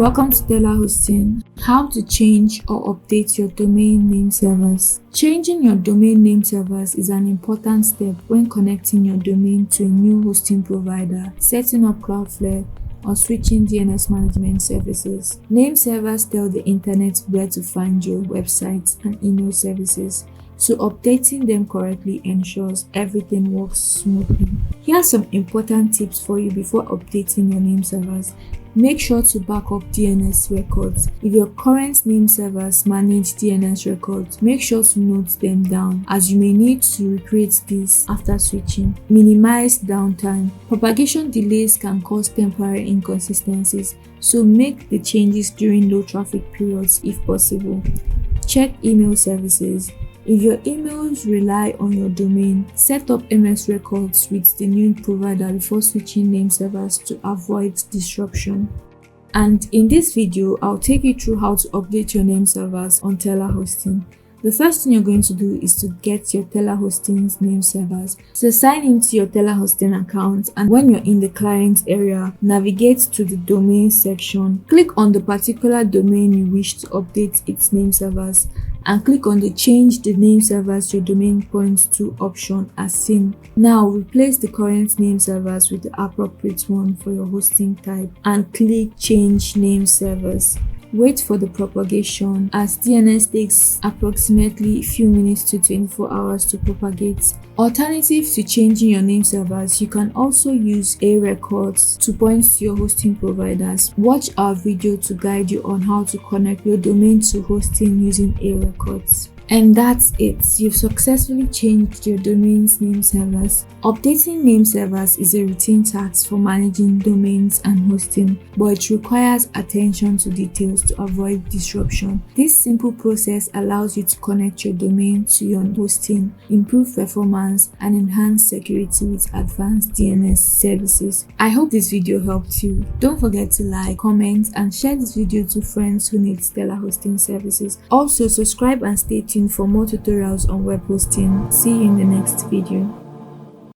Welcome to telaHosting. How to change or update your domain name servers. Changing your domain name servers is an important step when connecting your domain to a new hosting provider, setting up Cloudflare, or switching DNS management services. Name servers tell the internet where to find your websites and email services, so updating them correctly ensures everything works smoothly. Here are some important tips for you before updating your name servers. Make sure to back up DNS records. If your current name servers manage DNS records, make sure to note them down, as you may need to recreate this after switching. Minimize downtime. Propagation delays can cause temporary inconsistencies, so make the changes during low traffic periods if possible. Check email services. If your emails rely on your domain, set up MS records with the new provider before switching name servers to avoid disruption. And in this video, I'll take you through how to update your name servers on telaHosting. The first thing you're going to do is to get your telaHosting's name servers. So sign into your telaHosting account, and when you're in the client area, navigate to the domain section. Click on the particular domain you wish to update its name servers, and click on the change the name servers your domain points to option as seen. Now replace the current name servers with the appropriate one for your hosting type and click change name servers. Wait for the propagation, as DNS takes approximately a few minutes to 24 hours to propagate. Alternative to changing your name servers, you can also use A records to point to your hosting providers. Watch our video to guide you on how to connect your domain to hosting using A records. And that's it. You've successfully changed your domain's name servers. Updating name servers is a routine task for managing domains and hosting, but it requires attention to details to avoid disruption. This simple process allows you to connect your domain to your hosting, improve performance, and enhance security with advanced DNS services. I hope this video helped you. Don't forget to like, comment, and share this video to friends who need telaHosting services. Also, subscribe and stay tuned for more tutorials on web hosting. See you in the next video.